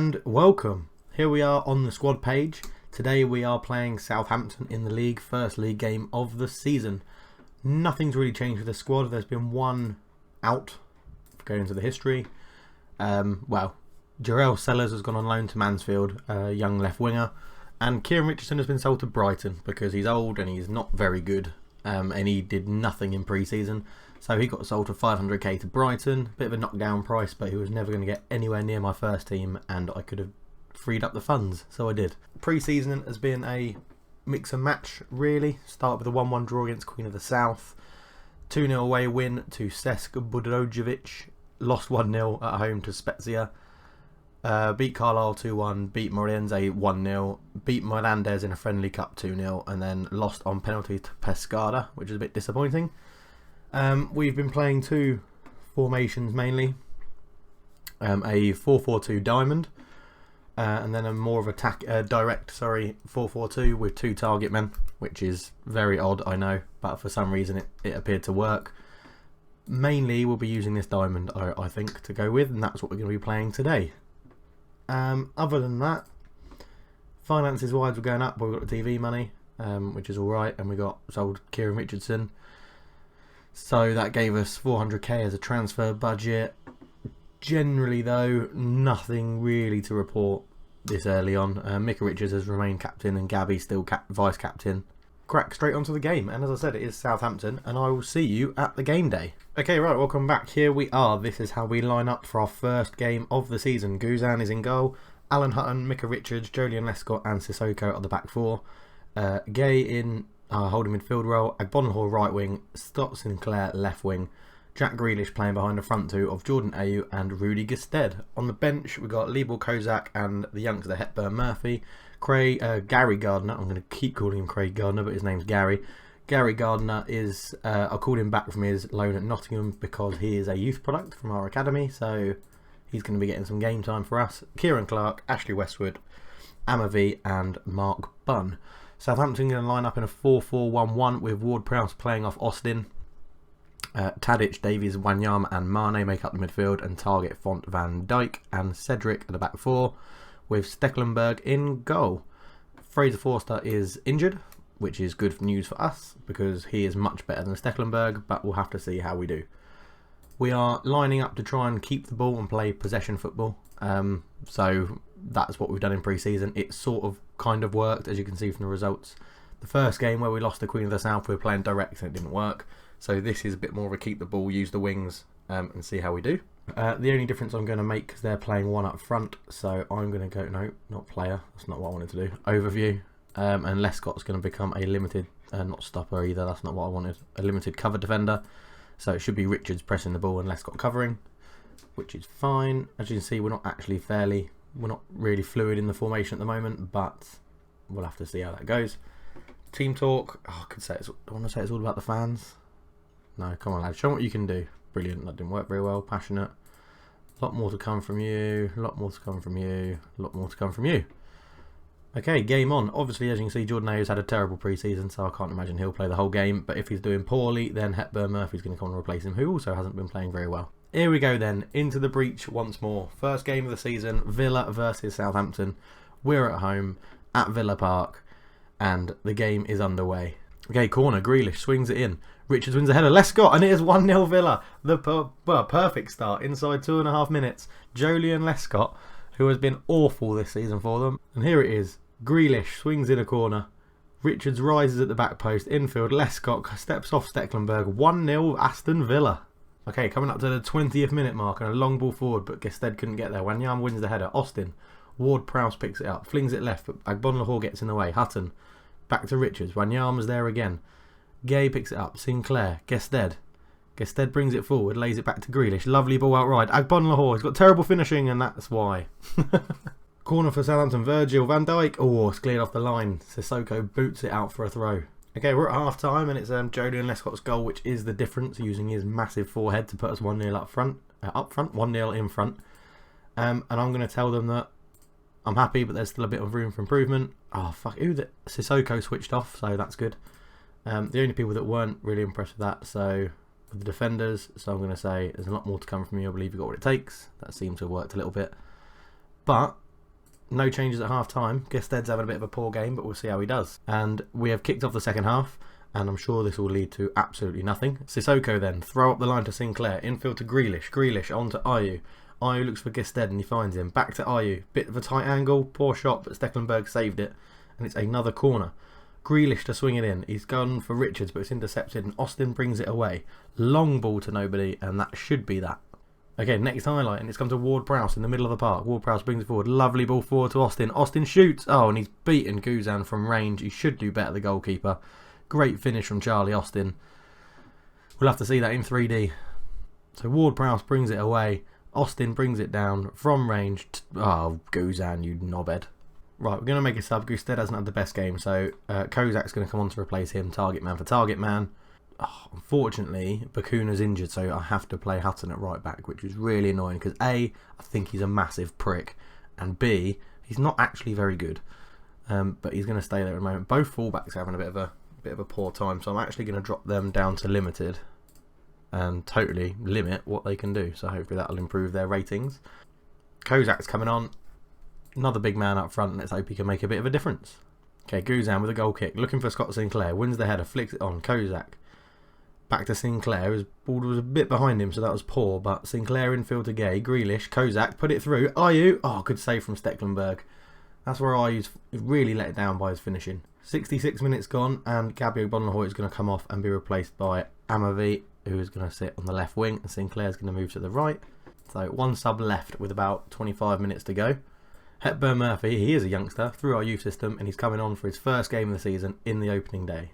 And welcome. Here we are on the squad page. Today we are playing Southampton in the league, first league game of the season. Nothing's really changed with the squad. There's been one out going into the history. Jarell Sellers has gone on loan to Mansfield, a young left winger, and Kieran Richardson has been sold to Brighton because he's old and he's not very good, and he did nothing in pre-season. So he got sold for 500k to Brighton, bit of a knockdown price, but he was never going to get anywhere near my first team, and I could have freed up the funds, so I did. Pre-season has been a mix and match, really. Start with a 1-1 draw against Queen of the South, 2-0 away win to Cesc Budrojevic, lost 1-0 at home to Spezia, beat Carlisle 2-1, beat Morense 1-0, beat Milandes in a friendly cup 2-0, and then lost on penalty to Pescara, which is a bit disappointing. We've been playing two formations mainly, a 4-4-2 diamond, and then a more of a direct 4-4-2 with two target men, which is very odd, I know, but for some reason it appeared to work. Mainly we'll be using this diamond, I think, to go with, and that's what we're going to be playing today. Other than that, finances wise we're going up, but we've got the TV money, which is alright, and we got sold Kieran Richardson. So that gave us 400k as a transfer budget. Generally though, nothing really to report this early on. Micah Richards has remained captain and Gabby still vice captain. Crack straight onto the game, and as I said, it is Southampton, and I will see you at the game day. Okay, right, welcome back. Here we are. This is how we line up for our first game of the season. Guzan is in goal, Alan Hutton, Micah Richards, Jolyon Lescott and Sissoko are the back four. Gay in holding midfield role, Agbonlahor right wing, Scott Sinclair left wing, Jack Grealish playing behind the front two of Jordan Ayew and Rudy Gestede. On the bench we've got Libor Kozak and the youngster Hepburn Murphy. Gary Gardner, I'm going to keep calling him Craig Gardner, but his name's Gary. Gary Gardner is, I called him back from his loan at Nottingham because he is a youth product from our academy, so he's going to be getting some game time for us. Kieran Clark, Ashley Westwood, Amavi and Mark Bunn. Southampton going to line up in a 4-4-1-1 with Ward-Prowse playing off Austin. Tadic, Davies, Wanyama and Mane make up the midfield, and target Font Van Dijk and Cedric at the back four, with Stecklenburg in goal. Fraser Forster is injured, which is good news for us because he is much better than Stecklenburg, but we'll have to see how we do. We are lining up to try and keep the ball and play possession football. So that's what we've done in pre-season. It sort of kind of worked, as you can see from the results. The first game where we lost to Queen of the South, we were playing direct and it didn't work. So this is a bit more of a keep the ball, use the wings, and see how we do. The only difference I'm going to make is they're playing one up front, so I'm going to go, no, not player, that's not what I wanted to do, overview, and Lescott's going to become a limited, not stopper either, that's not what I wanted, a limited cover defender. So it should be Richards pressing the ball and Lescott covering, which is fine. As you can see, we're not really fluid in the formation at the moment, but we'll have to see how that goes. Team talk, I want to say it's all about the fans. No, come on lads, show them what you can do. Brilliant, that didn't work very well. Passionate, a lot more to come from you, a lot more to come from you, a lot more to come from you. Okay, game on. Obviously, as you can see, Jordan Ayew's had a terrible pre-season, so I can't imagine he'll play the whole game, but if he's doing poorly, then Hepburn Murphy's going to come and replace him, who also hasn't been playing very well. Here we go then, into the breach once more. First game of the season, Villa versus Southampton. We're at home, at Villa Park, and the game is underway. Okay, corner, Grealish swings it in. Richards wins the header, Lescott, and it is 1-0 Villa. The perfect start inside 2.5 minutes. Jolyon Lescott, who has been awful this season for them. And here it is. Grealish swings in a corner. Richards rises at the back post. Infield, Lescott steps off Stecklenburg. 1-0 Aston Villa. Okay, coming up to the 20th minute mark and a long ball forward, but Gestede couldn't get there. Wanyama wins the header. Austin. Ward-Prowse picks it up. Flings it left, but Agbonlahor gets in the way. Hutton. Back to Richards. Wanyama's there again. Gay picks it up. Sinclair. Gestede. Gestede brings it forward. Lays it back to Grealish. Lovely ball outright. Agbonlahor. He's got terrible finishing, and that's why. Corner for Southampton. Virgil van Dijk. Oh, it's cleared off the line. Sissoko boots it out for a throw. Okay, we're at half time, and it's Jolyon Lescott's goal, which is the difference, using his massive forehead to put us 1-0 up front. 1-0 in front. And I'm going to tell them that I'm happy, but there's still a bit of room for improvement. Oh, fuck. Sissoko switched off, so that's good. The only people that weren't really impressed with that, so with the defenders, so I'm going to say there's a lot more to come from you. I believe you've got what it takes. That seems to have worked a little bit. But No changes at half time. Gested's having a bit of a poor game, but we'll see how he does. And we have kicked off the second half, and I'm sure this will lead to absolutely nothing. Sissoko then, throw up the line to Sinclair. Infield to Grealish. Grealish on to Ayew. Ayew looks for Gested and he finds him. Back to Ayew. Bit of a tight angle. Poor shot, but Stecklenburg saved it. And it's another corner. Grealish to swing it in. He's gone for Richards, but it's intercepted, and Austin brings it away. Long ball to nobody, and that should be that. Okay, next highlight, and it's come to Ward-Prowse in the middle of the park. Ward-Prowse brings it forward. Lovely ball forward to Austin. Austin shoots. Oh, and he's beaten Guzan from range. He should do better, the goalkeeper. Great finish from Charlie Austin. We'll have to see that in 3D. So Ward-Prowse brings it away. Austin brings it down from range. Oh, Guzan, you knobhead. Right, we're going to make a sub. Gusted hasn't had the best game, so Kozak's going to come on to replace him. Target man for target man. Oh, unfortunately, Bakuna's injured, so I have to play Hutton at right back, which is really annoying because A, I think he's a massive prick, and B, he's not actually very good. But he's going to stay there at the moment. Both fullbacks are having a bit of a poor time, so I'm actually going to drop them down to limited and totally limit what they can do. So hopefully that'll improve their ratings. Kozak's coming on. Another big man up front, and let's hope he can make a bit of a difference. Okay, Guzan with a goal kick, looking for Scott Sinclair, wins the header, flicks it on, Kozak. Back to Sinclair, his ball was a bit behind him, so that was poor, but Sinclair infield to Gay, Grealish, Kozak, put it through, Ayew, oh, good save from Stecklenburg. That's where Ayew's really let it down by his finishing. 66 minutes gone, and Gabio Bonnehoy is going to come off and be replaced by Amavi, who is going to sit on the left wing, and Sinclair's going to move to the right. So one sub left with about 25 minutes to go. Hepburn Murphy, he is a youngster through our youth system, and he's coming on for his first game of the season in the opening day.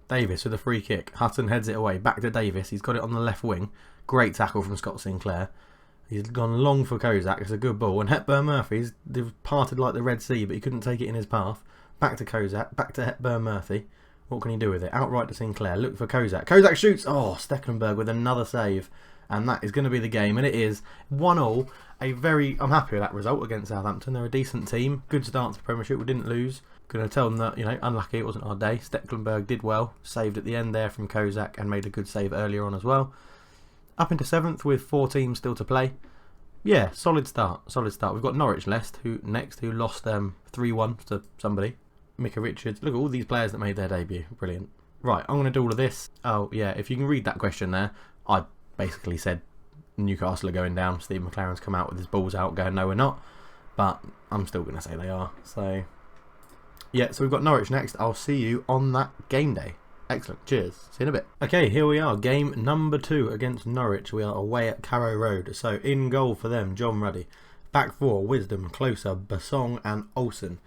Davis with a free kick. Hutton heads it away. Back to Davis. He's got it on the left wing. Great tackle from Scott Sinclair. He's gone long for Kozak. It's a good ball. And Hepburn Murphy's parted like the Red Sea, but he couldn't take it in his path. Back to Kozak. Back to Hepburn Murphy. What can he do with it? Outright to Sinclair. Look for Kozak. Kozak shoots. Oh, Stecklenburg with another save. And that is going to be the game. And it is 1-1. I'm happy with that result against Southampton. They're a decent team. Good start to the Premiership. We didn't lose. Going to tell them that, unlucky it wasn't our day. Stecklenburg did well. Saved at the end there from Kozak and made a good save earlier on as well. Up into 7th with 4 teams still to play. Yeah, solid start. Solid start. We've got Norwich who lost 3-1 to somebody. Micah Richards. Look at all these players that made their debut. Brilliant. Right, I'm going to do all of this. Oh, yeah, if you can read that question there, I basically said Newcastle are going down. Steve McLaren's come out with his balls out going, no, we're not. But I'm still going to say they are. So, yeah, so we've got Norwich next. I'll see you on that game day. Excellent. Cheers. See you in a bit. Okay, here we are. Game number 2 against Norwich. We are away at Carrow Road. So, in goal for them, John Ruddy. Back 4, Wisdom, Closer, Basong and Olsen.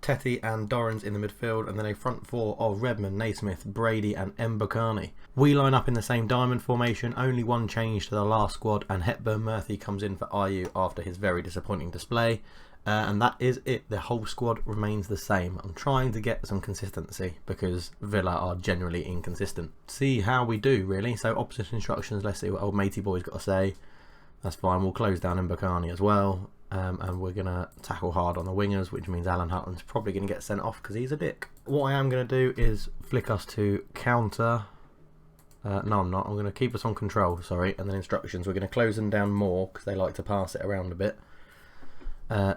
Tetty and Dorrans in the midfield, and then a front 4 of Redmond, Naismith, Brady and Mbakani. We line up in the same diamond formation, only one change to the last squad, and Hepburn Murphy comes in for Ayew after his very disappointing display. And that is it. The whole squad remains the same. I'm trying to get some consistency because Villa are generally inconsistent. See how we do, really. So opposition instructions, let's see what old matey boy's got to say. That's fine. We'll close down Mbakani as well. And we're going to tackle hard on the wingers, which means Alan Hutton's probably going to get sent off because he's a dick. What I am going to do is flick us to counter. No, I'm not. I'm going to keep us on control, sorry. And then instructions. We're going to close them down more because they like to pass it around a bit.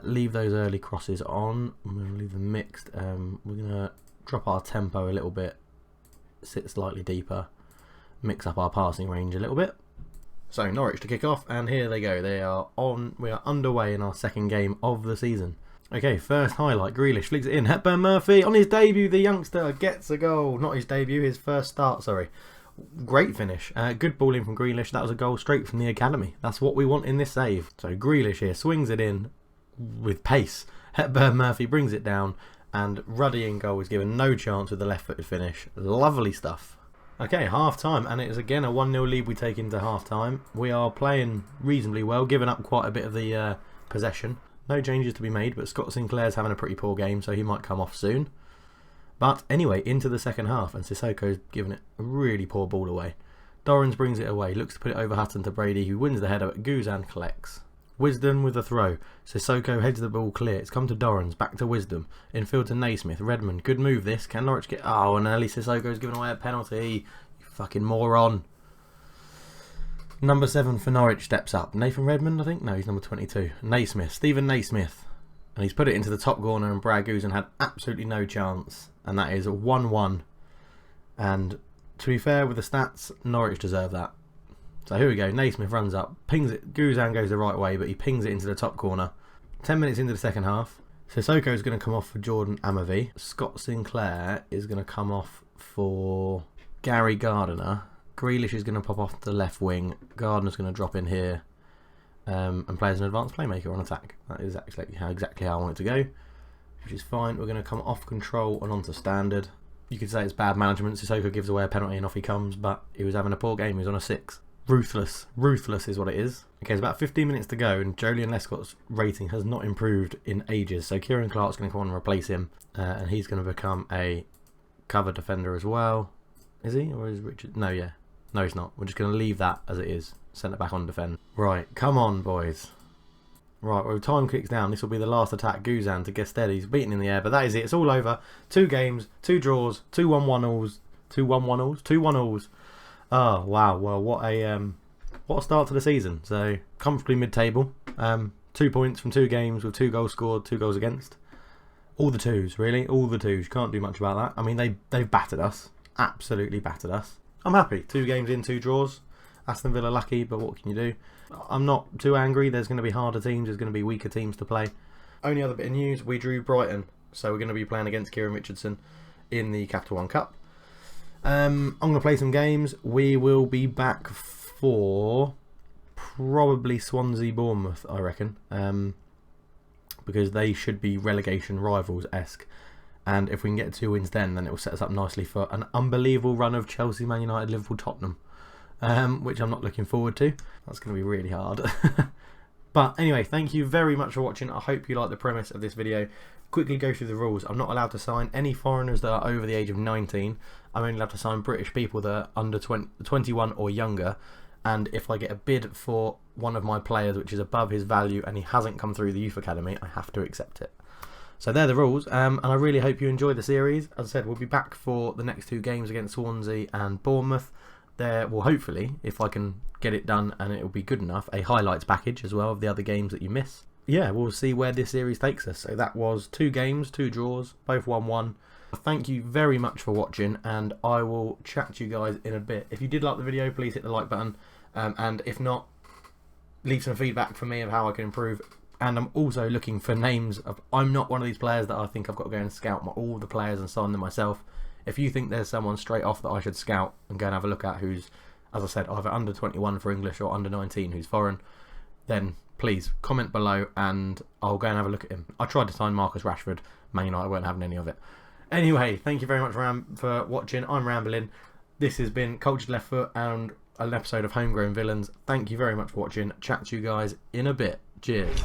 Leave those early crosses on. I'm going to leave them mixed. We're going to drop our tempo a little bit. Sit slightly deeper. Mix up our passing range a little bit. So Norwich to kick off, and here they go. They are on. We are underway in our second game of the season. Okay, first highlight. Grealish flicks it in. Hepburn Murphy on his debut. The youngster gets a goal. Not his debut, his first start. Sorry. Great finish. Good ball in from Grealish. That was a goal straight from the academy. That's what we want in this save. So Grealish here swings it in with pace. Hepburn Murphy brings it down, and Ruddy in goal is given no chance with the left-footed finish. Lovely stuff. Okay, half-time, and it is again a 1-0 lead we take into half-time. We are playing reasonably well, giving up quite a bit of the possession. No changes to be made, but Scott Sinclair's having a pretty poor game, so he might come off soon. But anyway, into the second half, and Sissoko's giving it a really poor ball away. Dorrans brings it away, looks to put it over Hutton to Brady, who wins the header, but Guzan collects. Wisdom with a throw. Sissoko heads the ball clear. It's come to Dorrans. Back to Wisdom. Infield to Naismith. Redmond. Good move this. Can Norwich get... Oh, and early Sissoko's given away a penalty. You fucking moron. Number 7 for Norwich steps up. Nathan Redmond, I think? No, he's number 22. Naismith. Stephen Naismith. And he's put it into the top corner, and Brad Guzan had absolutely no chance. And that is 1-1. And to be fair with the stats, Norwich deserve that. So here we go. Naismith runs up, pings it. Guzan goes the right way, but he pings it into the top corner. 10 minutes into the second half. Sissoko is going to come off for Jordan Amavi. Scott Sinclair is going to come off for Gary Gardner. Grealish is going to pop off to the left wing. Gardner's going to drop in here and play as an advanced playmaker on attack. That is exactly how I want it to go, which is fine. We're going to come off control and onto standard. You could say it's bad management. Sissoko gives away a penalty and off he comes, but he was having a poor game. He was on a 6. Ruthless is what it is. Okay, it's about 15 minutes to go, and Jolyon Lescott's rating has not improved in ages. So Kieran Clark's going to come on and replace him, and he's going to become a cover defender as well. Is he, or is Richard? No, yeah, no, he's not. We're just going to leave that as it is. Send it back on defend. Right, come on, boys. Right, well, time kicks down. This will be the last attack. Guzan to get steady. He's beaten in the air, but that is it. It's all over. 2 games, 2 draws, 2 1-1-alls, 2 1-1-alls, 2 1-alls. Oh wow! Well, what a start to the season. So comfortably mid-table. 2 points from 2 games with 2 goals scored, 2 goals against. All the 2s, really, all the 2s. Can't do much about that. I mean, they've battered us, absolutely battered us. I'm happy. 2 games in, 2 draws. Aston Villa lucky, but what can you do? I'm not too angry. There's going to be harder teams. There's going to be weaker teams to play. Only other bit of news: we drew Brighton, so we're going to be playing against Kieran Richardson in the Capital One Cup. I'm going to play some games. We will be back for probably Swansea Bournemouth, I reckon, because they should be relegation rivals-esque. And if we can get 2 wins then it will set us up nicely for an unbelievable run of Chelsea, Man United, Liverpool, Tottenham, which I'm not looking forward to. That's going to be really hard. But anyway, thank you very much for watching. I hope you like the premise of this video. Quickly go through the rules. I'm not allowed to sign any foreigners that are over the age of 19. I'm only allowed to sign British people that are under 21 or younger. And if I get a bid for one of my players which is above his value and he hasn't come through the youth academy, I have to accept it. So they're the rules, and I really hope you enjoy the series. As I said, we'll be back for the next 2 games against Swansea and Bournemouth. There will hopefully, if I can get it done and it will be good enough, a highlights package as well of the other games that you miss. Yeah, we'll see where this series takes us. So that was 2 games, 2 draws, both 1-1. Thank you very much for watching, and I will chat to you guys in a bit. If you did like the video, please hit the like button, and if not, leave some feedback for me of how I can improve. And I'm also looking for names of... I'm not one of these players that I think I've got to go and scout all the players and sign them myself. If you think there's someone straight off that I should scout and go and have a look at who's, as I said, either under 21 for English or under 19 who's foreign, then please comment below and I'll go and have a look at him. I tried to sign Marcus Rashford. Man United weren't having any of it. Anyway, thank you very much for watching. I'm rambling. This has been Cultured Left Foot and an episode of Homegrown Villans. Thank you very much for watching. Chat to you guys in a bit. Cheers.